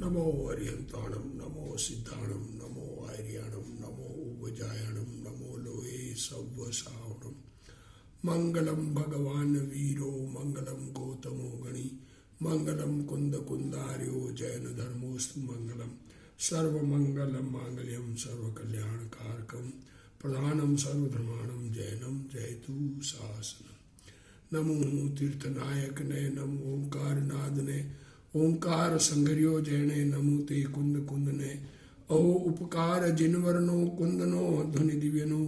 नमो अरिहंताणम नमो सिद्धाणम नमो आर्याणम नमो उपजायणम नमो लोहे सव्वसावणम मंगलम भगवान वीरो मंगलम गौतमो गणी मंगलम कुंद कुंदार्यो जैन धर्मोस्तु मंगलम सर्वमंगलम मांगल्यम सर्वकल्याणकारकम प्रधानम सर्वधर्माणम जैनम जयतु शासनम। नमो तीर्थनायक ने नमो ओंकार नाद ने ओंकार संगर्यो जैने नमो ते कुंद कुंद ने अहो उपकार जिनवरनो कुंदनो ध्वनि दिव्यनो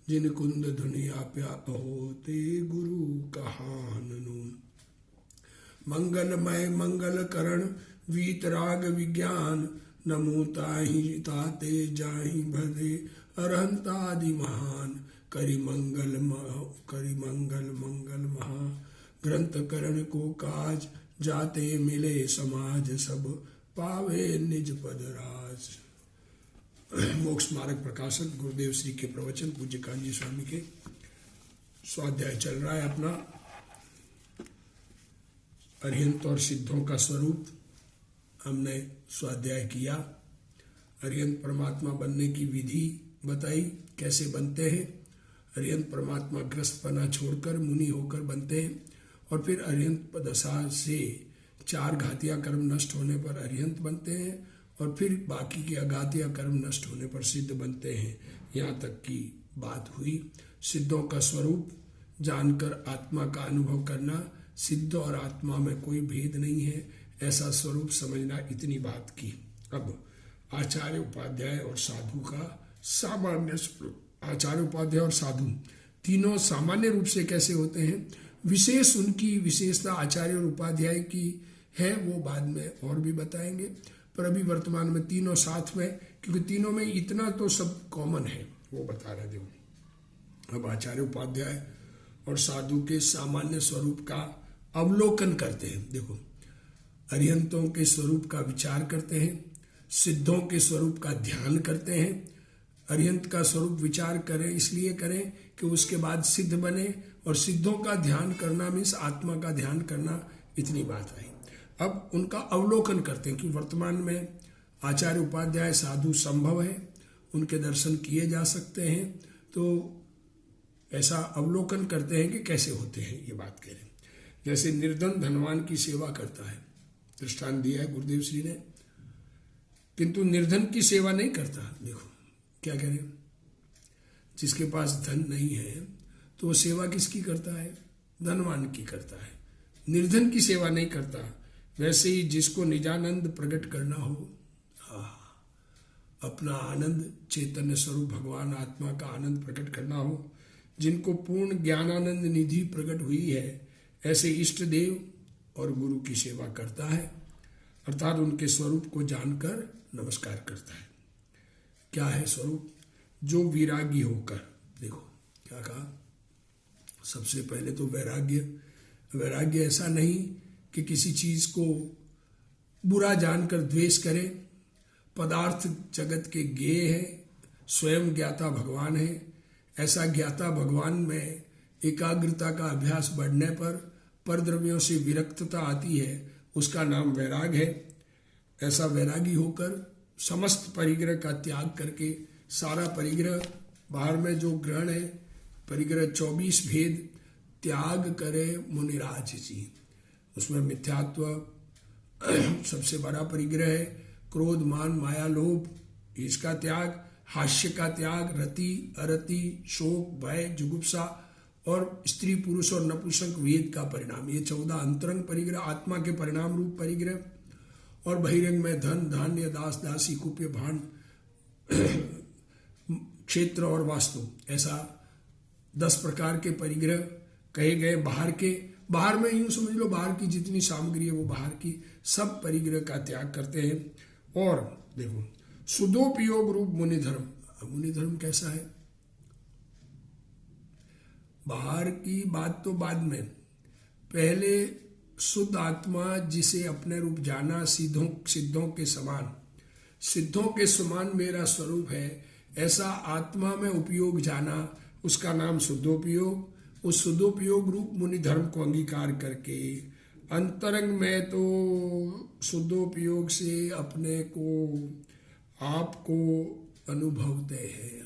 जिन कुंद ध्वनि आप्या अहो ते गुरु कहाननु। मंगलमय मंगल करण वीतराग विज्ञान नमो ताहि ताते जाहि भदे अरहंतादि महान करि मंगल मंगल महा ग्रंथ करण को काज जाते मिले समाज सब पावे निज पद राज। मोक्ष मार्ग प्रकाशन गुरुदेव श्री के प्रवचन पूज्य कांजी स्वामी के स्वाध्याय चल रहा है अपना। अरिहंत और सिद्धों का स्वरूप हमने स्वाध्याय किया। अरिहंत परमात्मा बनने की विधि बताई, कैसे बनते हैं। अरिहंत परमात्मा ग्रस्तपना छोड़कर मुनि होकर बनते हैं और फिर अरिहंत दशा से 4 घातिया कर्म नष्ट होने पर अरिहंत बनते हैं और फिर बाकी के अघातिया कर्म नष्ट होने पर सिद्ध बनते हैं। यहाँ तक की बात हुई। सिद्धों का स्वरूप जानकर आत्मा का अनुभव करना, सिद्ध और आत्मा में कोई भेद नहीं है ऐसा स्वरूप समझना, इतनी बात की। अब आचार्य उपाध्याय और साधु का सामान्य स्वरूप। आचार्य उपाध्याय और साधु तीनों सामान्य रूप से कैसे होते हैं, विशेष उनकी विशेषता आचार्य और उपाध्याय की है, वो बाद में और भी बताएंगे। पर अभी वर्तमान में तीनों साथ में, क्योंकि तीनों में इतना तो सब कॉमन है, वो बता रहे थे। अब आचार्य उपाध्याय और साधु के सामान्य स्वरूप का अवलोकन करते हैं। देखो, अरिहंतों के स्वरूप का विचार करते हैं, सिद्धों के स्वरूप का ध्यान करते हैं। अरिहंत का स्वरूप विचार करें इसलिए करें कि उसके बाद सिद्ध बने, और सिद्धों का ध्यान करना मीन्स आत्मा का ध्यान करना, इतनी बात आई। अब उनका अवलोकन करते हैं कि वर्तमान में आचार्य उपाध्याय साधु संभव है, उनके दर्शन किए जा सकते हैं, तो ऐसा अवलोकन करते हैं कि कैसे होते हैं, ये बात कह रहे हैं। जैसे निर्धन धनवान की सेवा करता है, दृष्टांत दिया है गुरुदेव श्री ने, किंतु निर्धन की सेवा नहीं करता। देखो क्या कह रहे हैं, जिसके पास धन नहीं है तो वो सेवा किसकी करता है, धनवान की करता है, निर्धन की सेवा नहीं करता। वैसे ही जिसको निजानंद प्रकट करना हो, अपना आनंद चैतन्य स्वरूप भगवान आत्मा का आनंद प्रकट करना हो, जिनको पूर्ण ज्ञानानंद निधि प्रकट हुई है, ऐसे इष्ट देव और गुरु की सेवा करता है, अर्थात उनके स्वरूप को जानकर नमस्कार करता है। क्या है स्वरूप, जो विरागी होकर, देखो क्या कहा, सबसे पहले तो वैराग्य। वैराग्य ऐसा नहीं कि किसी चीज को बुरा जानकर द्वेष करे, पदार्थ जगत के ज्ञेय है, स्वयं ज्ञाता भगवान है। ऐसा ज्ञाता भगवान में एकाग्रता का अभ्यास बढ़ने पर परद्रव्यों से विरक्तता आती है, उसका नाम वैराग है। ऐसा वैरागी होकर समस्त परिग्रह का त्याग करके, सारा परिग्रह बाहर में जो ग्रहण है, परिग्रह 24 भेद त्याग करे मुनिराज जी। उसमें मिथ्यात्व सबसे बड़ा परिग्रह है, क्रोध मान माया लोभ इसका त्याग, हास्य का त्याग, रति अरति शोक भय जुगुप्सा और स्त्री पुरुष और नपुंसक वेद का परिणाम, ये 14 अंतरंग परिग्रह आत्मा के परिणाम रूप परिग्रह। और बहिरंग में धन धान्य दास दासी कुप्य भांड क्षेत्र और वास्तु, ऐसा 10 प्रकार के परिग्रह कहे गए। बाहर में यूं समझ लो, बाहर की जितनी सामग्री है वो बाहर की सब परिग्रह का त्याग करते हैं। और देखो, सुदोपयोग रूप मुनि धर्म। मुनि धर्म कैसा है, बाहर की बात तो बाद में, पहले शुद्ध आत्मा जिसे अपने रूप जाना, सिद्धों के समान, सिद्धों के समान मेरा स्वरूप है, ऐसा आत्मा में उपयोग जाना, उसका नाम शुद्धोपयोग। उस शुद्धोपयोग रूप मुनि धर्म को अंगीकार करके अंतरंग में तो शुद्धोपयोग से अपने को आपको अनुभवते हैं।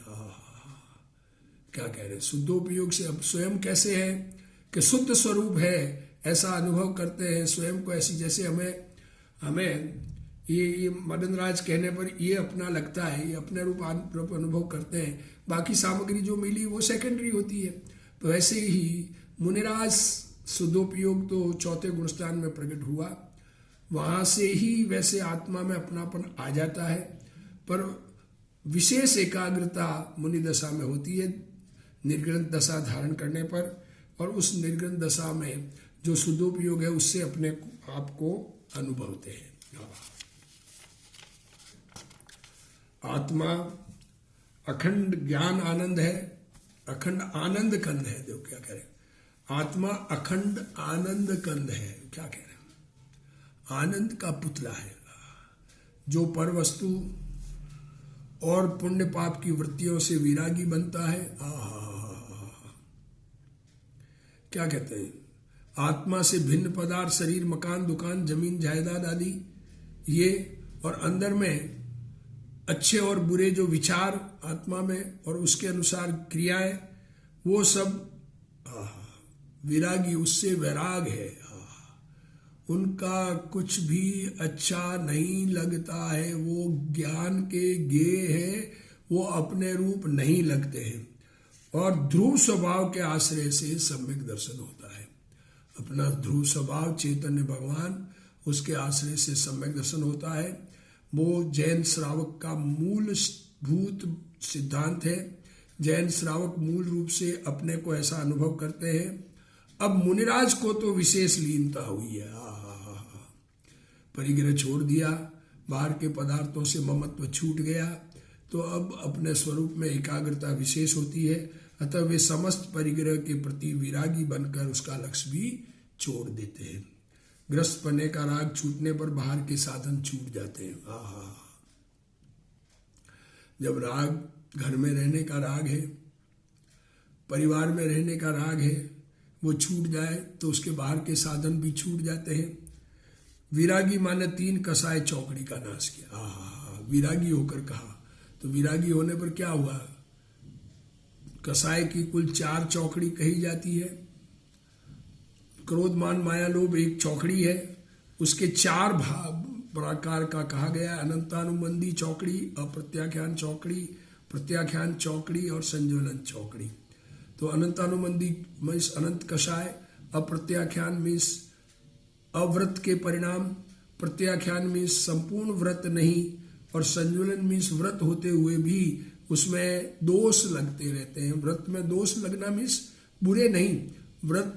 क्या कह रहे हैं? शुद्धोपयोग से अब स्वयं कैसे है कि शुद्ध स्वरूप है ऐसा अनुभव करते हैं स्वयं को, ऐसी जैसे हमें ये मदन राज कहने पर ये अपना लगता है, ये अपने रूप अनुभव करते हैं, बाकी सामग्री जो मिली वो सेकेंडरी होती है। तो ऐसे ही मुनिराज शुद्धोपयोग तो चौथे गुणस्थान में प्रकट हुआ, वहां से ही वैसे आत्मा में अपनापन आ जाता है, पर विशेष एकाग्रता मुनि दशा में होती है निर्ग्रंथ दशा धारण करने पर, और उस निर्ग्रंथ दशा में जो शुद्धोपयोग है उससे अपने आप को अनुभवते हैं। आत्मा अखंड ज्ञान आनंद है, अखंड आनंद कंद है। देखो क्या कह रहे हैं, आत्मा अखंड आनंद कंद है। क्या कह रहे हैं? आनंद का पुतला है जो पर वस्तु और पुण्य पाप की वृत्तियों से विरागी बनता है। क्या कहते हैं? आत्मा से भिन्न पदार्थ, शरीर, मकान, दुकान, जमीन, जायदाद आदि ये, और अंदर में अच्छे और बुरे जो विचार आत्मा में और उसके अनुसार क्रियाएं, वो सब विरागी, उससे वैराग है। उनका कुछ भी अच्छा नहीं लगता है, वो ज्ञान के गेय है, वो अपने रूप नहीं लगते हैं, और ध्रुव स्वभाव के आश्रय से सम्यक दर्शन होता है। अपना ध्रुव स्वभाव चैतन्य भगवान, उसके आश्रय से सम्यक दर्शन होता है। वो जैन श्रावक का मूलभूत सिद्धांत है। जैन श्रावक मूल रूप से अपने को ऐसा अनुभव करते हैं। अब मुनिराज को तो विशेष लीनता हुई है, परिग्रह छोड़ दिया, बाहर के पदार्थों से ममत्व छूट गया, तो अब अपने स्वरूप में एकाग्रता विशेष होती है। अतः वे समस्त परिग्रह के प्रति विरागी बनकर उसका लक्ष्य भी छोड़ देते हैं। ग्रस्त पने का राग छूटने पर बाहर के साधन छूट जाते हैं। जब राग घर में रहने का राग है, परिवार में रहने का राग है, वो छूट जाए तो उसके बाहर के साधन भी छूट जाते हैं। विरागी माने 3 कसाय चौकड़ी का नाश किया। विरागी होकर कहा, तो विरागी होने पर क्या हुआ? कसाय की कुल 4 चौकड़ी कही जाती है। क्रोध, मान, माया, लोभ एक चौकड़ी है, उसके 4 प्रकार का कहा गया है। अनंतानुबंधी चौकड़ी, अप्रत्याख्यान चौकड़ी, प्रत्याख्यान चौकड़ी और संज्वलन चौकड़ी। तो अनंतानुबंधी मीन्स अनंत कषाय, अप्रत्याख्यान मीन्स अव्रत के परिणाम, प्रत्याख्यान मीन्स संपूर्ण व्रत नहीं, और संज्वलन मीन्स व्रत होते हुए भी उसमें दोष लगते रहते हैं। व्रत में दोष लगना मीन्स बुरे नहीं, व्रत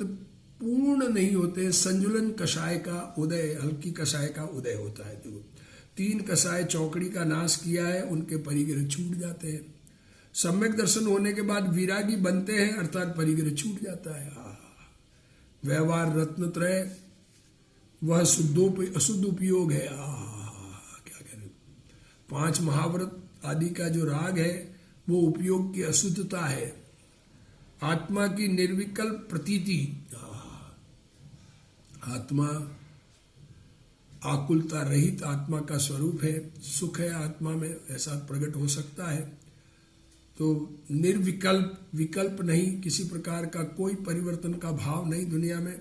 पूर्ण नहीं होते। संजुलन कषाय का उदय, हल्की कषाय का उदय होता है। जो 3 कषाय चौकड़ी का नाश किया है, उनके परिग्रह छूट जाते हैं। सम्यक दर्शन होने के बाद विरागी बनते हैं, अर्थात परिग्रह छूट जाता है। व्यवहार रत्नत्रय वह अशुद्ध उपयोग है। क्या कह रहे? 5 महाव्रत आदि का जो राग है वो उपयोग की अशुद्धता है। आत्मा की निर्विकल्प प्रतीति, आत्मा आकुलता रहित आत्मा का स्वरूप है, सुख है आत्मा में, ऐसा प्रकट हो सकता है। तो निर्विकल्प, विकल्प नहीं, किसी प्रकार का कोई परिवर्तन का भाव नहीं दुनिया में,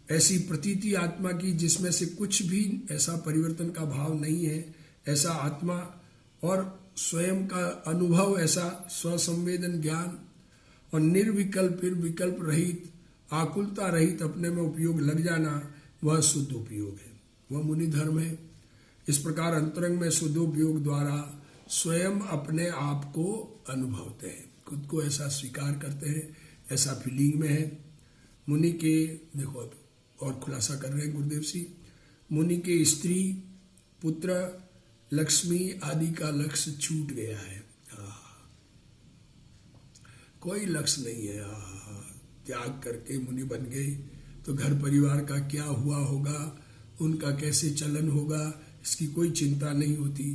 ऐसी प्रतीति आत्मा की जिसमें से कुछ भी ऐसा परिवर्तन का भाव नहीं है, ऐसा आत्मा, और स्वयं का अनुभव ऐसा स्वसंवेदन ज्ञान, और निर्विकल्प फिर विकल्प रहित, आकुलता रहित अपने में उपयोग लग जाना, वह शुद्ध उपयोग है, वह मुनि धर्म है। इस प्रकार अंतरंग में शुद्ध उपयोग द्वारा स्वयं अपने आप को अनुभवते हैं, खुद को ऐसा स्वीकार करते हैं, ऐसा फीलिंग में है। मुनि के, देखो अब और खुलासा कर रहे हैं गुरुदेव जी, मुनि के स्त्री, पुत्र, लक्ष्मी आदि का लक्ष्य छूट गया है। कोई लक्ष्य नहीं है। त्याग करके मुनि बन गए तो घर परिवार का क्या हुआ होगा, उनका कैसे चलन होगा, इसकी कोई चिंता नहीं होती।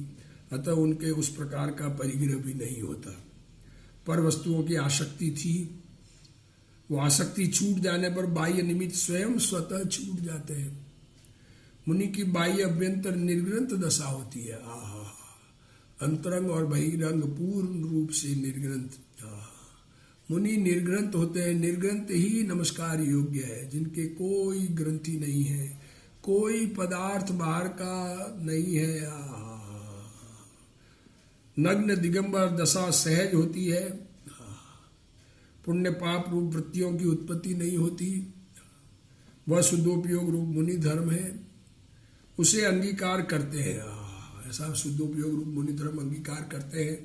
अतः उनके उस प्रकार का परिग्रह भी नहीं होता। पर वस्तुओं की आसक्ति थी, वो आसक्ति छूट जाने पर बाह्य निमित्त स्वयं स्वतः छूट जाते हैं। मुनि की बाह्य अभ्यंतर निर्ग्रंथ दशा होती है। अंतरंग और बहिरंग पूर्ण रूप से निर्ग्रंथ। मुनि निर्ग्रंथ होते हैं। निर्ग्रंथ ही नमस्कार योग्य है, जिनके कोई ग्रंथि नहीं है, कोई पदार्थ बाहर का नहीं है। नग्न दिगंबर दशा सहज होती है। पुण्य पाप रूप वृत्तियों की उत्पत्ति नहीं होती। वह शुद्धोपयोग रूप मुनि धर्म है, उसे अंगीकार करते हैं। ऐसा शुद्धोपयोग रूप मुनि धर्म अंगीकार करते हैं।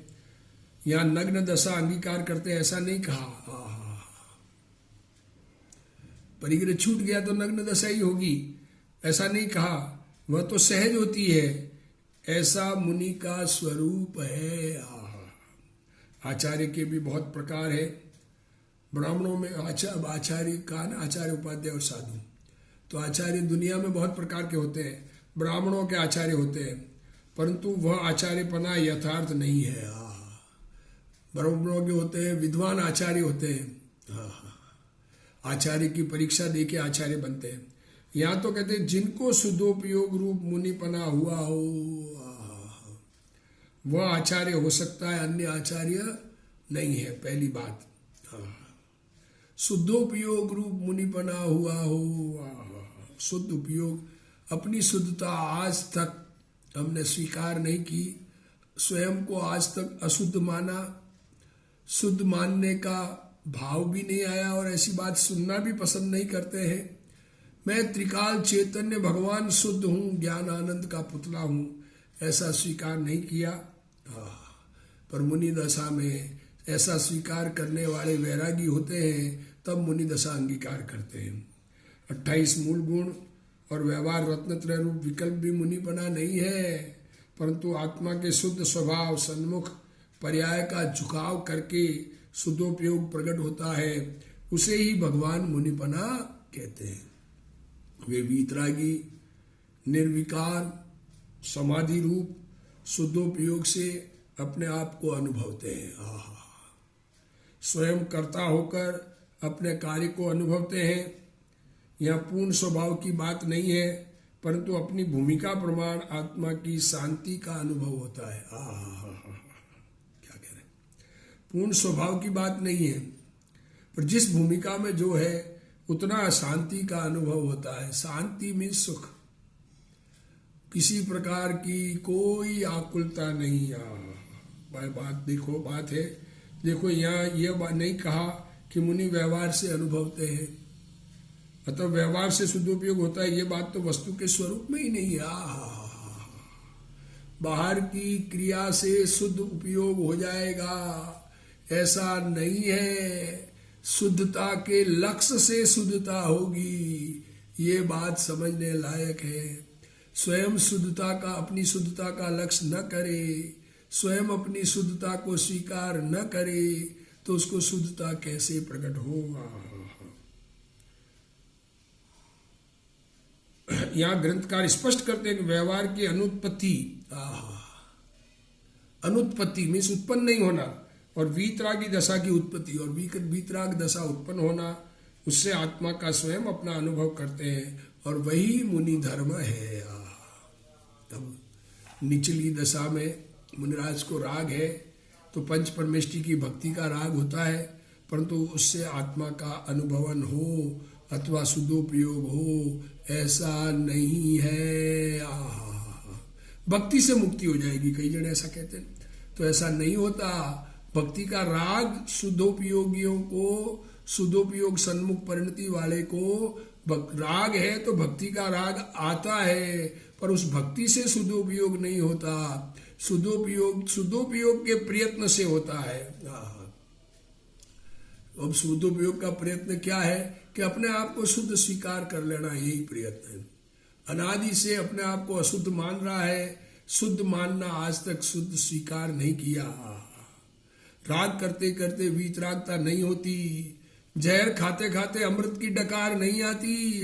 यहाँ नग्न दशा अंगीकार करते हैं ऐसा नहीं कहा। परिग्रह छूट गया तो नग्न दशा ही होगी ऐसा नहीं कहा। वह तो सहज होती है, ऐसा मुनि का स्वरूप है। आचार्य के भी बहुत प्रकार है। ब्राह्मणों में आचार्य कान, आचार्य, उपाध्याय और साधु। तो आचार्य दुनिया में बहुत प्रकार के होते हैं। ब्राह्मणों के आचार्य होते हैं, परंतु वह आचार्यपना यथार्थ नहीं है। ब्राह्मणों के होते हैं विद्वान आचार्य होते हैं। आचार्य की परीक्षा देके आचार्य बनते हैं। यहाँ तो कहते हैं जिनको शुद्धोपयोग रूप मुनिपना हुआ हो वह आचार्य हो सकता है, अन्य आचार्य नहीं है। पहली बात, शुद्धोपयोग रूप मुनिपना हुआ हो। शुद्ध उपयोग, अपनी शुद्धता आज तक हमने स्वीकार नहीं की, स्वयं को आज तक अशुद्ध माना, शुद्ध मानने का भाव भी नहीं आया और ऐसी बात सुनना भी पसंद नहीं करते हैं। मैं त्रिकाल चैतन्य भगवान शुद्ध हूँ, ज्ञान आनंद का पुतला हूँ, ऐसा स्वीकार नहीं किया। पर मुनि दशा में ऐसा स्वीकार करने वाले वैरागी होते हैं, तब मुनि दशा अंगीकार करते हैं। 28 मूल गुण और व्यवहार रत्नत्रय रूप विकल्प भी मुनिपना नहीं है, परंतु आत्मा के शुद्ध स्वभाव सन्मुख पर्याय का झुकाव करके शुद्धोपयोग प्रकट होता है, उसे ही भगवान मुनिपना कहते हैं। वे वीतरागी निर्विकार समाधि रूप शुद्धोपयोग से अपने आप को अनुभवते हैं। स्वयं कर्ता होकर अपने कार्य को अनुभवते हैं। यह पूर्ण स्वभाव की बात नहीं है, परंतु अपनी भूमिका प्रमाण आत्मा की शांति का अनुभव होता है। क्या कह रहे हैं, पूर्ण स्वभाव की बात नहीं है, पर जिस भूमिका में जो है उतना शांति का अनुभव होता है। शांति में सुख, किसी प्रकार की कोई आकुलता नहीं। बात देखो, बात है देखो, यहाँ यह बात नहीं कहा कि मुनि व्यवहार से अनुभवते हैं, अतः व्यवहार से शुद्धोपयोग होता है, ये बात तो वस्तु के स्वरूप में ही नहीं है। बाहर की क्रिया से शुद्ध उपयोग हो जाएगा ऐसा नहीं है। शुद्धता के लक्ष्य से शुद्धता होगी, ये बात समझने लायक है। स्वयं शुद्धता का, अपनी शुद्धता का लक्ष्य न करे, स्वयं अपनी शुद्धता को स्वीकार न करे, तो उसको शुद्धता कैसे प्रकट होगा। यहाँ ग्रंथकार स्पष्ट करते हैं कि व्यवहार की अनुत्पत्ति, अनुत्पत्ति मीन्स उत्पन्न नहीं होना, और वीतरागी दशा की उत्पत्ति और वीतराग दशा उत्पन्न होना, उससे आत्मा का स्वयं अपना अनुभव करते हैं, और वही मुनि धर्म है। अब निचली दशा में मुनिराज को राग है तो पंच परमेष्टि की भक्ति का राग होता है, परंतु उससे आत्मा का अनुभवन हो अथवा शुद्धोपयोग हो ऐसा नहीं है। भक्ति से मुक्ति हो जाएगी, कई जन ऐसा कहते हैं, तो ऐसा नहीं होता। भक्ति का राग शुद्धोपयोगियों को, शुद्धोपयोग सन्मुख परिणति वाले को राग है तो भक्ति का राग आता है, पर उस भक्ति से शुद्धोपयोग नहीं होता। शुद्धोपयोग के प्रयत्न से होता है। अब शुद्धोपयोग का प्रयत्न क्या है कि अपने आप को शुद्ध स्वीकार कर लेना, यही प्रयत्न है। अनादि से अपने आप को अशुद्ध मान रहा है, शुद्ध मानना आज तक शुद्ध स्वीकार नहीं किया। राग करते करते वीतरागता नहीं होती, जहर खाते खाते अमृत की डकार नहीं आती।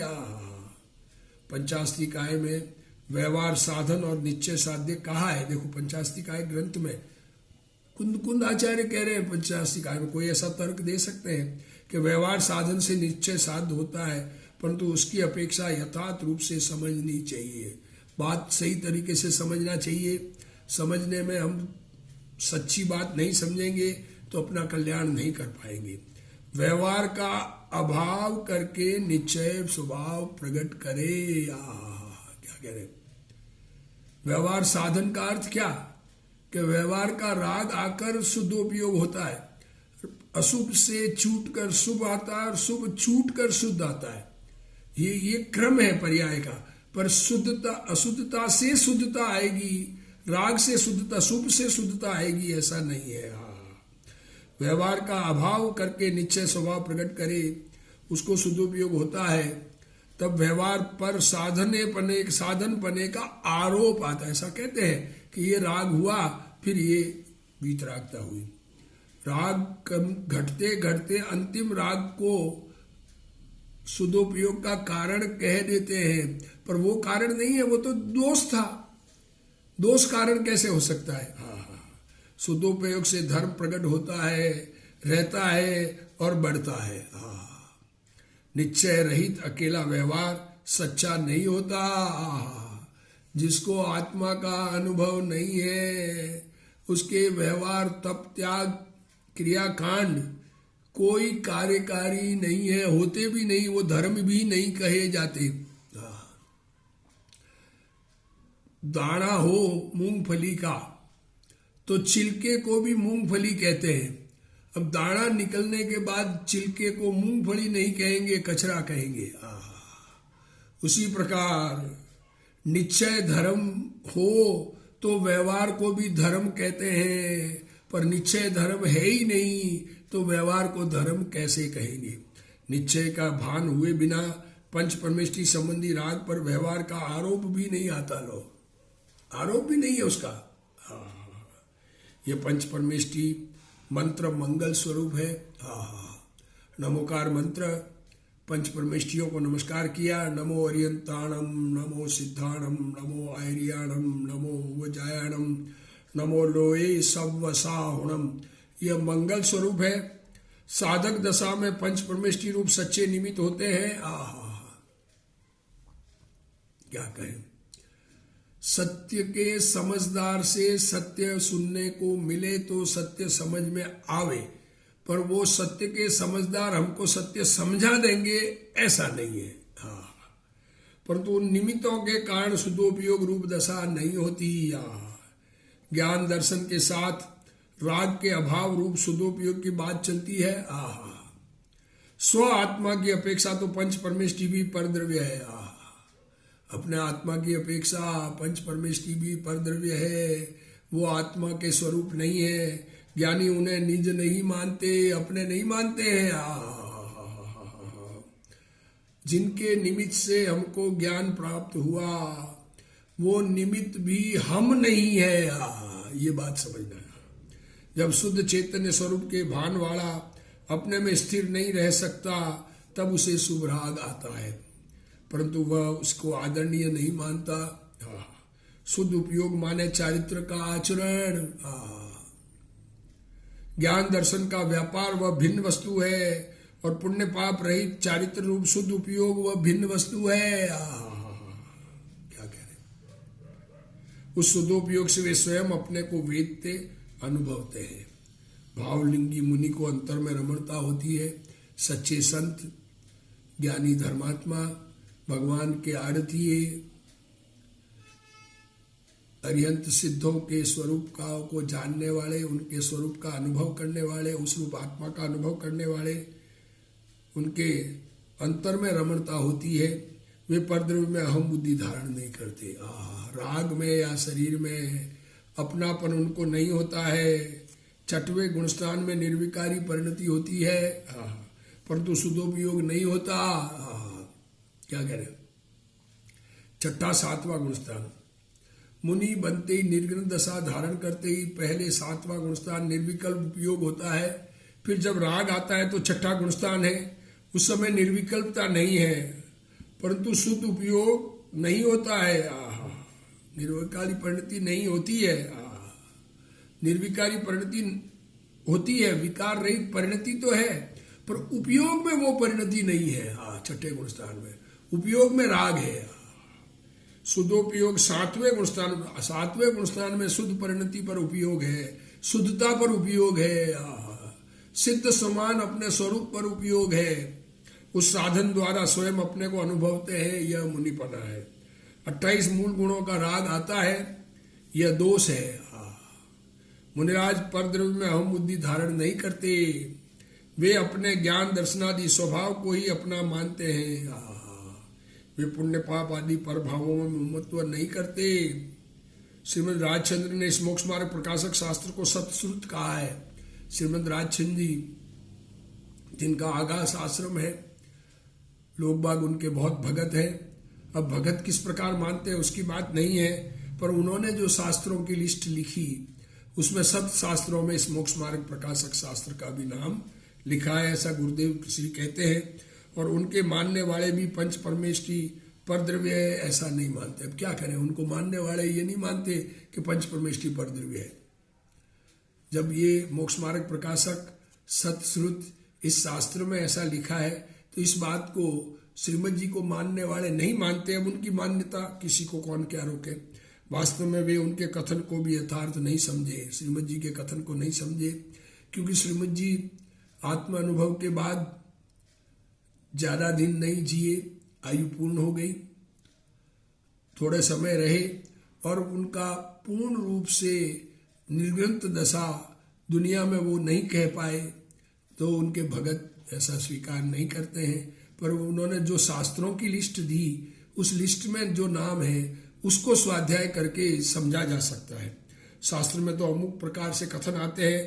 पंचास्तिकाय में व्यवहार साधन और निश्चय साध्य कहा है। देखो पंचास्तिकाय ग्रंथ में कुंद आचार्य कह रहे हैं, पंचास्तिकाय में कोई ऐसा तर्क दे सकते हैं कि व्यवहार साधन से निश्चय साध्य होता है, परंतु उसकी अपेक्षा यथार्थ रूप से समझनी चाहिए। बात सही तरीके से समझना चाहिए। समझने में हम सच्ची बात नहीं समझेंगे तो अपना कल्याण नहीं कर पाएंगे। व्यवहार का अभाव करके निश्चय स्वभाव प्रकट करे। क्या कह रहे? व्यवहार साधन का अर्थ क्या? कि व्यवहार का राग आकर शुद्ध उपयोग होता है, अशुभ से छूट कर शुभ आता है और शुभ छूट कर शुद्ध आता है। ये क्रम है पर्याय का। पर शुद्धता अशुद्धता से शुद्धता आएगी, राग से शुद्धता, शुभ से शुद्धता आएगी, ऐसा नहीं है। व्यवहार का अभाव करके निश्चय स्वभाव प्रकट करे, उसको शुद्धोपयोग होता है, तब व्यवहार पर साधन पने का आरोप आता है। ऐसा कहते हैं कि ये राग हुआ, फिर ये वीतरागता हुई। राग घटते घटते अंतिम राग को शुद्धोपयोग का कारण कह देते हैं, पर वो कारण नहीं है, वो तो दोष था। दोष कारण कैसे हो सकता है? शुद्धोपयोग से धर्म प्रकट होता है, रहता है और बढ़ता है। निश्चय रहित अकेला व्यवहार सच्चा नहीं होता। जिसको आत्मा का अनुभव नहीं है, उसके व्यवहार, तप, त्याग, क्रियाकांड कोई कार्यकारी नहीं है, होते भी नहीं, वो धर्म भी नहीं कहे जाते। दाना हो मूंगफली का तो छिलके को भी मूंगफली कहते हैं। अब दाना निकलने के बाद छिलके को मूंगफली नहीं कहेंगे, कचरा कहेंगे। उसी प्रकार निश्चय धर्म हो तो व्यवहार को भी धर्म कहते हैं, पर निश्चय धर्म है ही नहीं तो व्यवहार को धर्म कैसे कहेंगे? निश्चय का भान हुए बिना पंच परमेष्टि संबंधी राग पर व्यवहार का आरोप भी नहीं आता। लो, आरोप भी नहीं है उसका। ये पंच परमेष्टि मंत्र मंगल स्वरूप है। नमोकार मंत्र पंच परमेष्टियों को नमस्कार किया। नमो अरियंताणम, नमो सिद्धाणम, नमो आयरियाणम, नमो वजायाणम, नमो लोए सवसाहुणम। यह मंगल स्वरूप है। साधक दशा में पंच परमेष्टि रूप सच्चे निमित्त होते हैं। क्या कहें? सत्य के समझदार से सत्य सुनने को मिले तो सत्य समझ में आवे, पर वो सत्य के समझदार हमको सत्य समझा देंगे, ऐसा नहीं है। परंतु उन निमित्तों के कारण शुद्धोपयोग रूप दशा नहीं होती। ज्ञान दर्शन के साथ राग के अभाव रूप शुद्धोपयोग की बात चलती है। स्व आत्मा की अपेक्षा तो पंच परमेष्टि भी परद्रव्य है। अपने आत्मा की अपेक्षा पंच परमेष्टि भी परद्रव्य है। वो आत्मा के स्वरूप नहीं है। ज्ञानी उन्हें निज नहीं मानते, अपने नहीं मानते हैं। जिनके निमित्त से हमको ज्ञान प्राप्त हुआ, वो निमित्त भी हम नहीं है। ये बात समझना। जब शुद्ध चैतन्य स्वरूप के भान वाला अपने में स्थिर नहीं रह सकता, तब उसे शुभ राग आता है, परंतु वह उसको आदरणीय नहीं मानता। शुद्ध उपयोग माने चारित्र का आचरण। ज्ञान दर्शन का व्यापार वह भिन्न वस्तु है, और पुण्य पाप रहित चारित्र रूप शुद्ध उपयोग वह भिन्न वस्तु है। क्या कह रहे? उस शुद्धोपयोग से वे स्वयं अपने को वेदते, अनुभवते हैं। भावलिंगी मुनि को अंतर में रमणता होती है। सच्चे संत, ज्ञानी धर्मात्मा, भगवान के आरतीय, अरिहंत सिद्धों के स्वरूप को जानने वाले, उनके स्वरूप का अनुभव करने वाले, उस रूप आत्मा का अनुभव करने वाले, उनके अंतर में रमणता होती है। वे परद्रव्य में अहम बुद्धि धारण नहीं करते। राग में या शरीर में अपनापन उनको नहीं होता है। छठवें गुणस्थान में निर्विकारी परिणति होती है, परंतु शुद्धोपयोग नहीं होता। क्या कह रहे? छठा सातवां गुणस्थान मुनि बनते ही, निर्गुण दशा धारण करते ही पहले सातवां गुणस्थान निर्विकल्प उपयोग होता है। फिर जब राग आता है तो छठा गुणस्थान है, उस समय निर्विकल्पता नहीं है, परंतु शुद्ध उपयोग नहीं होता है। निर्विकारी परिणति नहीं होती है। निर्विकारी परिणति होती है, विकार रहित परिणति तो है, पर उपयोग में वो परिणति नहीं है। हाँ, छठे गुण स्थान में उपयोग में राग है। शुद्धोपयोग सातवें गुण स्थान में शुद्ध परिणति पर उपयोग है, शुद्धता पर उपयोग है, सिद्ध समान अपने स्वरूप पर उपयोग है, उस साधन द्वारा स्वयं अपने को अनुभवते हैं, यह मुनिपना है। 28 मूल गुणों का राग आता है, यह दोष है। मुनिराज परद्रव्य में अहम बुद्धि धारण नहीं करते, वे अपने ज्ञान दर्शनादि स्वभाव को ही अपना मानते हैं। वे पुण्य पाप आदि पर भावों में ममत्व नहीं करते। श्रीमद राजचंद्र ने इस मोक्ष मार्ग प्रकाशक शास्त्र को सतश्रुत कहा है। श्रीमद राजचंद्र जी जिनका आगास आश्रम है, लोग बाग उनके बहुत भगत हैं। अब भगत किस प्रकार मानते हैं उसकी बात नहीं है, पर उन्होंने जो शास्त्रों की लिस्ट लिखी उसमें सब शास्त्रों में इस मोक्ष मार्ग प्रकाशक शास्त्र का भी नाम लिखा है, ऐसा गुरुदेव श्री कहते हैं। और उनके मानने वाले भी पंच परमेश की परद्रव्य है ऐसा नहीं मानते। अब क्या करें, उनको मानने वाले ये नहीं मानते कि पंच परमेश की परद्रव्य है। जब ये मोक्ष मार्ग प्रकाशक सतश्रुत इस शास्त्र में ऐसा लिखा है तो इस बात को श्रीमद जी को मानने वाले नहीं मानते। अब उनकी मान्यता किसी को कौन क्या रोके। वास्तव में वे उनके कथन को भी यथार्थ नहीं समझे, श्रीमद जी के कथन को नहीं समझे, क्योंकि श्रीमद जी आत्म अनुभव के बाद ज्यादा दिन नहीं जिए, आयु पूर्ण हो गई, थोड़े समय रहे और उनका पूर्ण रूप से निर्ग्रंथ दशा दुनिया में वो नहीं कह पाए, तो उनके भगत ऐसा स्वीकार नहीं करते हैं। पर उन्होंने जो शास्त्रों की लिस्ट दी, उस लिस्ट में जो नाम है उसको स्वाध्याय करके समझा जा सकता है। शास्त्र में तो अमुक प्रकार से कथन आते हैं,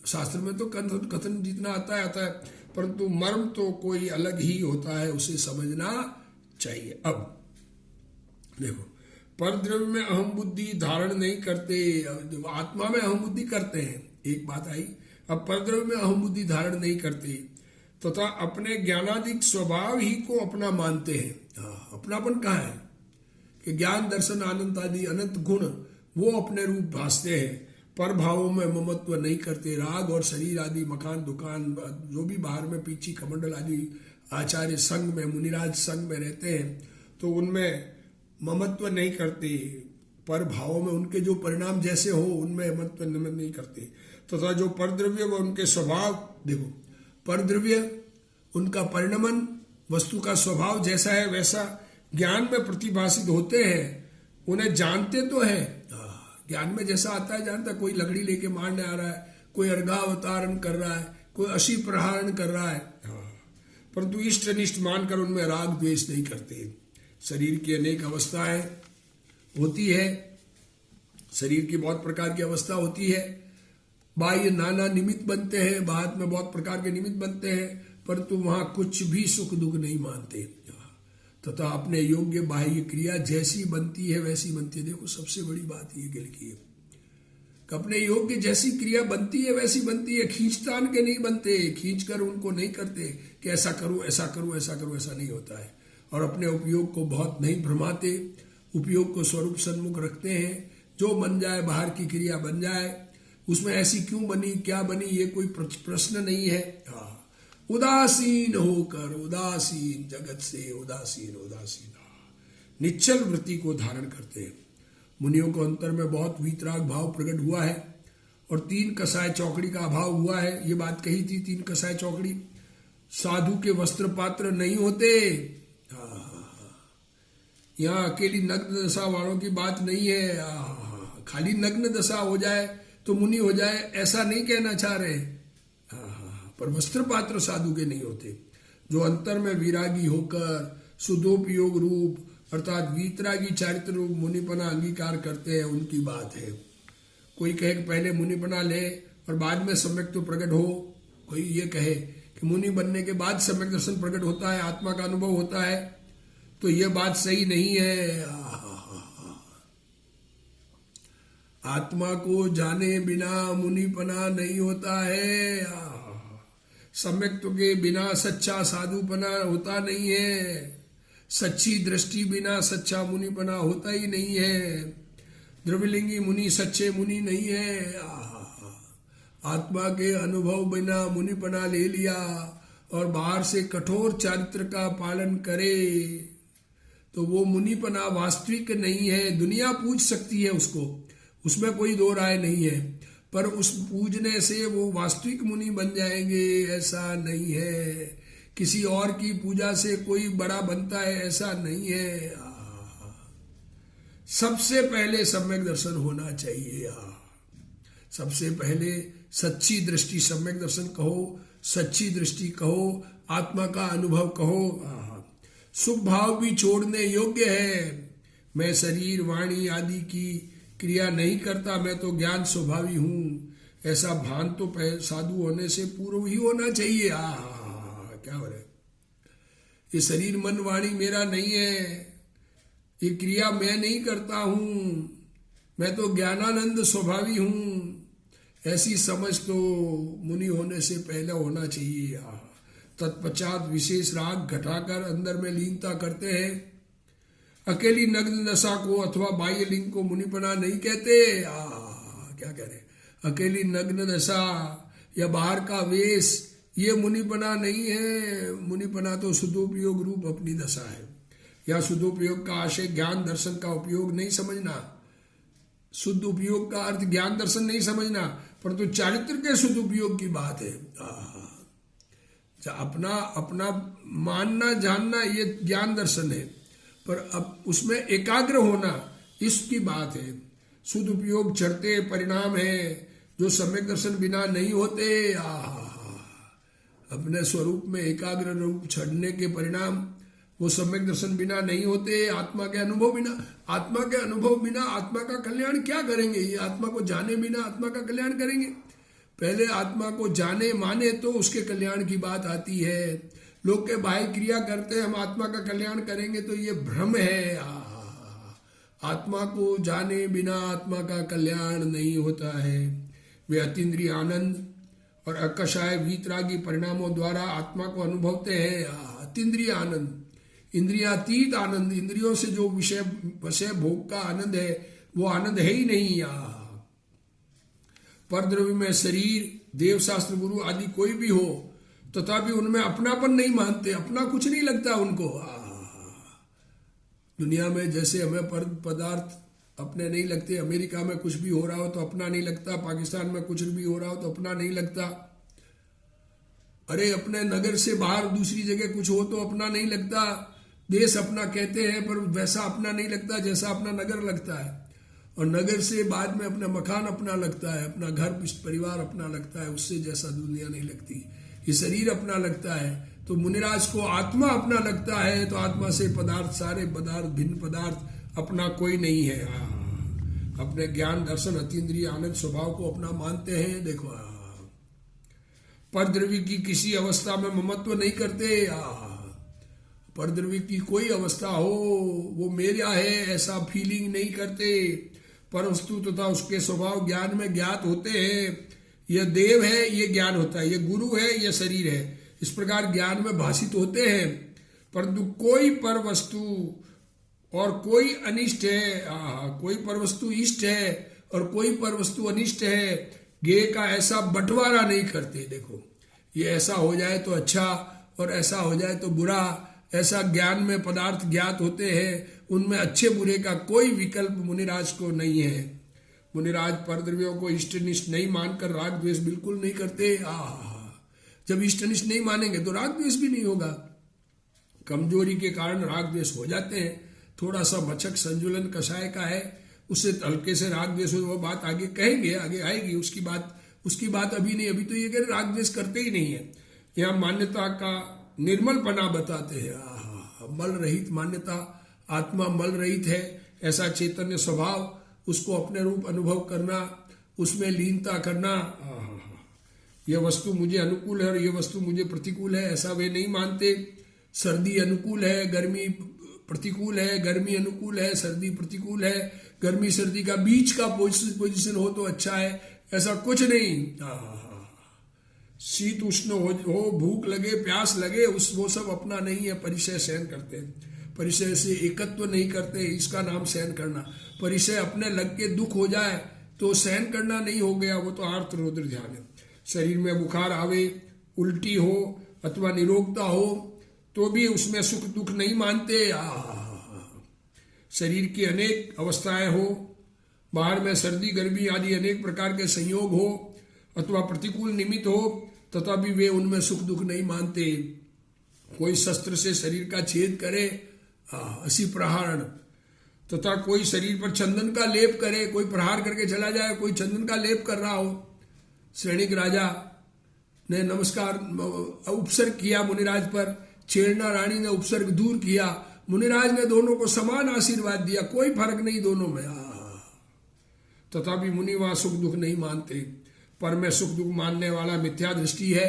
शास्त्र में तो कथन जितना आता है, परंतु मर्म तो कोई अलग ही होता है, उसे समझना चाहिए। अब देखो, परद्रव्य में अहम बुद्धि धारण नहीं करते, आत्मा में अहम बुद्धि करते हैं, एक बात आई। अब परद्रव्य में अहम बुद्धि धारण नहीं करते तथा अपने ज्ञानादिक स्वभाव ही को अपना मानते हैं। अपनापन कहाँ है कि ज्ञान दर्शन आनंद आदि अनंत गुण वो अपने रूप भासते हैं, पर भावों में ममत्व नहीं करते। राग और शरीर आदि मकान दुकान जो भी बाहर में पीछी कमंडल आदि आचार्य संघ में मुनिराज संघ में रहते हैं तो उनमें ममत्व नहीं करते। पर भावों में उनके जो परिणाम जैसे हो उनमें ममत्व नहीं करते। तथा जो परद्रव्य व उनके स्वभाव, देखो परद्रव्य उनका परिणमन वस्तु का स्वभाव जैसा है वैसा ज्ञान में प्रतिभाषित होते हैं, उन्हें जानते तो है, ज्ञान में जैसा आता है जानता। कोई लकड़ी लेके मारने आ रहा है, कोई अर्घावतारण कर रहा है, कोई अशी प्रहारण कर रहा है, परंतु इष्ट अनिष्ट मानकर उनमें राग द्वेष नहीं करते। शरीर की अनेक अवस्थाएं होती है, शरीर की बहुत प्रकार की अवस्था होती है, बाह्य नाना निमित्त बनते हैं, बाद में बहुत प्रकार के निमित्त बनते हैं, परंतु वहां कुछ भी सुख दुख नहीं मानते तथा अपने योग्य बाह्य क्रिया जैसी बनती है वैसी बनती है। देखो सबसे बड़ी बात ये लिखी है, अपने योग्य जैसी क्रिया बनती है वैसी बनती है, खींचतान के नहीं बनते, खींच कर उनको नहीं करते कि ऐसा करूं ऐसा करूं ऐसा करूं, ऐसा नहीं होता है। और अपने उपयोग को बहुत नहीं भ्रमाते, उपयोग को स्वरूप सन्मुख रखते हैं, जो बन जाए बाहर की क्रिया बन जाए, उसमें ऐसी क्यों बनी क्या बनी ये कोई प्रश्न नहीं है। उदासीन होकर, उदासीन जगत से उदासीन निश्चल वृत्ति को धारण करते हैं। मुनियों को अंतर में बहुत वीतराग भाव प्रकट हुआ है और 3 कसाय चौकड़ी का अभाव हुआ है। ये बात कही थी, 3 कसाय चौकड़ी। साधु के वस्त्र पात्र नहीं होते, यहाँ अकेली नग्न दशा वालों की बात नहीं है। खाली नग्न दशा हो जाए तो मुनि हो जाए ऐसा नहीं कहना चाह रहे, पर वस्त्र पात्र साधु के नहीं होते। जो अंतर में विरागी होकर शुद्धोपयोग रूप अर्थात वीतरागी चारित्र रूप मुनिपना अंगीकार करते हैं, उनकी बात है। कोई कहे कि पहले मुनिपना ले और बाद में सम्यक तो प्रकट हो, कोई ये कहे कि मुनि बनने के बाद सम्यक दर्शन प्रकट होता है, आत्मा का अनुभव होता है, तो यह बात सही नहीं है। आत्मा को जाने बिना मुनिपना नहीं होता है, सम्यक्त्व के बिना सच्चा साधुपना होता नहीं है, सच्ची दृष्टि बिना सच्चा मुनिपना होता ही नहीं है। द्रविलिंगी मुनि सच्चे मुनि नहीं है। आत्मा के अनुभव बिना मुनिपना ले लिया और बाहर से कठोर चारित्र का पालन करे तो वो मुनिपना वास्तविक नहीं है। दुनिया पूज सकती है उसको, उसमें कोई दो राय नहीं है, पर उस पूजने से वो वास्तविक मुनि बन जाएंगे ऐसा नहीं है। किसी और की पूजा से कोई बड़ा बनता है ऐसा नहीं है। सबसे पहले सम्यक दर्शन होना चाहिए। सबसे पहले सच्ची दृष्टि, सम्यक दर्शन कहो, सच्ची दृष्टि कहो, आत्मा का अनुभव कहो। सुख भाव भी छोड़ने योग्य है। मैं शरीर वाणी आदि की क्रिया नहीं करता, मैं तो ज्ञान स्वभावी हूं, ऐसा भान तो साधु होने से पूर्व ही होना चाहिए। क्या हो रहा है? ये शरीर मन वाणी मेरा नहीं है, ये क्रिया मैं नहीं करता हूं, मैं तो ज्ञानानंद स्वभावी हूं, ऐसी समझ तो मुनि होने से पहले होना चाहिए। तत्पश्चात विशेष राग घटाकर अंदर में लीनता करते हैं। अकेली नग्न दशा को अथवा बाह्य लिंग को मुनिपना नहीं कहते। क्या कह रहे? अकेली नग्न दशा या बाहर का वेश ये मुनिपना नहीं है। मुनिपना तो शुद्धोपयोग रूप अपनी दशा है। या शुद्धोपयोग का आशय ज्ञान दर्शन का उपयोग नहीं समझना, शुद्ध उपयोग का अर्थ ज्ञान दर्शन नहीं समझना, परंतु चारित्र के शुद्ध उपयोग की बात है। अपना अपना मानना जानना ये ज्ञान दर्शन है, पर अब उसमें एकाग्र होना इसकी बात है। शुद्ध उपयोग चढ़ते परिणाम है जो सम्यक दर्शन बिना नहीं होते। अपने स्वरूप में एकाग्र रूप चढ़ने के परिणाम वो सम्यक दर्शन बिना नहीं होते। आत्मा के अनुभव बिना, आत्मा के अनुभव बिना आत्मा का कल्याण क्या करेंगे? ये आत्मा को जाने बिना आत्मा का कल्याण करेंगे? पहले आत्मा को जाने माने तो उसके कल्याण की बात आती है। लोग के बाह्य क्रिया करते हम आत्मा का कल्याण करेंगे तो ये भ्रम है। आत्मा को जाने बिना आत्मा का कल्याण नहीं होता है। वे अतीन्द्रिय आनंद और अकषाय वीतरागी परिणामों द्वारा आत्मा को अनुभवते हैं। अतीन्द्रिय आनंद, इंद्रियातीत आनंद, इंद्रियों से जो विषय भोग का आनंद है वो आनंद है ही नहीं। परद्रव्य में शरीर, देव शास्त्र गुरु आदि कोई भी हो तथापि उनमें अपनापन नहीं मानते, अपना कुछ नहीं लगता उनको। दुनिया में जैसे हमें पदार्थ अपने नहीं लगते, अमेरिका में कुछ भी हो रहा हो तो अपना नहीं लगता, पाकिस्तान में कुछ भी हो रहा हो तो अपना नहीं लगता, अरे अपने नगर से बाहर दूसरी जगह कुछ हो तो अपना नहीं लगता। देश अपना कहते हैं पर वैसा अपना नहीं लगता जैसा अपना नगर लगता है, और नगर से बाद में अपना मकान अपना लगता है, अपना घर परिवार अपना लगता है, उससे जैसा दुनिया नहीं लगती। ये शरीर अपना लगता है तो मुनिराज को आत्मा अपना लगता है, तो आत्मा से पदार्थ, सारे पदार्थ, भिन्न पदार्थ अपना कोई नहीं है। अपने ज्ञान दर्शन अतीन्द्रिय आनंद स्वभाव को अपना मानते हैं। देखो परद्रव्य की किसी अवस्था में ममत्व नहीं करते। परद्रव्य की कोई अवस्था हो वो मेरा है ऐसा फीलिंग नहीं करते। पर वस्तु तथा उसके स्वभाव ज्ञान में ज्ञात होते हैं। यह देव है, ये ज्ञान होता है, ये गुरु है, ये शरीर है, इस प्रकार ज्ञान में भाषित होते हैं। परंतु कोई पर वस्तु और कोई अनिष्ट है, कोई पर वस्तु इष्ट है और कोई पर वस्तु अनिष्ट है, ज्ञेय का ऐसा बंटवारा नहीं करते। देखो ये ऐसा हो जाए तो अच्छा और ऐसा हो जाए तो बुरा, ऐसा ज्ञान में पदार्थ ज्ञात होते हैं, उनमें अच्छे बुरे का कोई विकल्प मुनिराज को नहीं है। मुनिराज परद्रव्यों को इष्टनिष्ठ नहीं मानकर राग द्वेष बिल्कुल नहीं करते। जब इष्टनिष्ठ नहीं मानेंगे तो राग द्वेष भी नहीं होगा। कमजोरी के कारण राग द्वेष हो जाते हैं, थोड़ा सा मचक संजुलन कषाय का है, उससे हल्के से राग द्वेष हो, वो बात आगे कहेंगे, आगे आएगी उसकी बात अभी नहीं। अभी तो ये कह राग द्वेष करते ही नहीं है। यहाँ मान्यता का निर्मलपना बताते हैं। मल रहित मान्यता, आत्मा मल रहित है, ऐसा चैतन्य स्वभाव, उसको अपने रूप अनुभव करना, उसमें लीनता करना। यह वस्तु मुझे अनुकूल है और यह वस्तु मुझे प्रतिकूल है, ऐसा वे नहीं मानते। सर्दी अनुकूल है, गर्मी प्रतिकूल है, गर्मी अनुकूल है, सर्दी प्रतिकूल है, गर्मी सर्दी का बीच का पोजीशन हो तो अच्छा है, ऐसा कुछ नहीं। शीत उष्ण हो, भूख लगे, प्यास लगे, वो सब अपना नहीं है। परिचय सहन करते हैं, परिचय से एकत्व नहीं करते, इसका नाम सहन करना। परिचय अपने लग के दुख हो जाए तो सहन करना नहीं हो गया, वो तो आर्त रौद्र ध्यान है। शरीर में बुखार आवे, उल्टी हो अथवा निरोगता हो तो भी उसमें सुख दुख नहीं मानते। शरीर की अनेक अवस्थाएं हो, बाहर में सर्दी गर्मी आदि अनेक प्रकार के संयोग हो अथवा प्रतिकूल निमित्त हो, तथापि वे उनमें सुख दुख नहीं मानते। कोई शस्त्र से शरीर का छेद करे 80 प्रहार, तथा कोई शरीर पर चंदन का लेप करे, कोई प्रहार करके चला जाए, कोई चंदन का लेप कर रहा हो। श्रेणिक राजा ने नमस्कार उपसर्ग किया मुनिराज पर, छेड़ना रानी ने उपसर्ग दूर किया, मुनिराज ने दोनों को समान आशीर्वाद दिया, कोई फर्क नहीं दोनों में। तथापि मुनि वहां सुख दुख नहीं मानते। पर में सुख दुख मानने वाला मिथ्या दृष्टि है।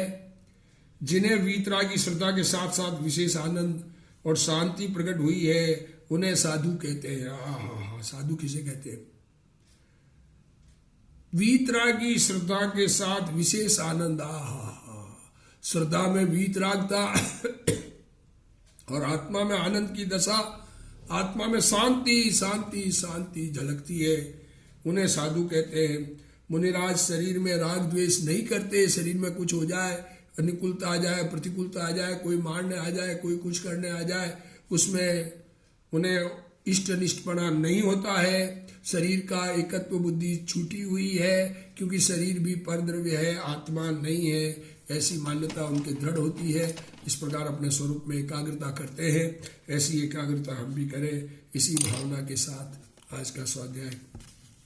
जिन्हें वीतरागी श्रद्धा के साथ साथ विशेष आनंद और शांति प्रकट हुई है उन्हें साधु कहते हैं। साधु किसे कहते हैं? वीतरागी श्रद्धा के साथ विशेष आनंद। श्रद्धा में वीतरागता और आत्मा में आनंद की दशा, आत्मा में शांति शांति शांति झलकती है, उन्हें साधु कहते हैं। मुनिराज शरीर में राग द्वेष नहीं करते। शरीर में कुछ हो जाए, अनुकूलता आ जाए, प्रतिकूलता आ जाए, कोई मारने आ जाए, कोई कुछ करने आ जाए, उसमें उन्हें इष्ट अनिष्टपना नहीं होता है। शरीर का एकत्व बुद्धि छूटी हुई है, क्योंकि शरीर भी परद्रव्य है, आत्मा नहीं है, ऐसी मान्यता उनके दृढ़ होती है। इस प्रकार अपने स्वरूप में एकाग्रता करते हैं। ऐसी एकाग्रता हम भी करें। इसी भावना के साथ आज का स्वाध्याय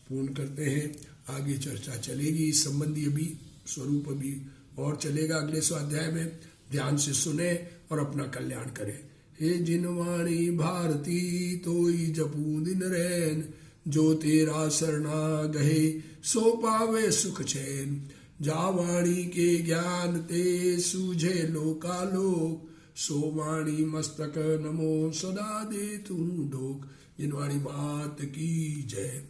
पूर्ण करते हैं। आगे चर्चा चलेगी इस संबंधी, अभी स्वरूप अभी और चलेगा अगले स्वाध्याय में। ध्यान से सुने और अपना कल्याण करें। हे जिनवाणी भारती तोई जपू दिन रैन, जो तेरा शरणा गहे सो पावे सुख चैन। जा वाणी के ज्ञान ते सूझे लोकालोक, सो वाणी मस्तक नमो सदा दे तू डोक। जिनवाणी मात की जय।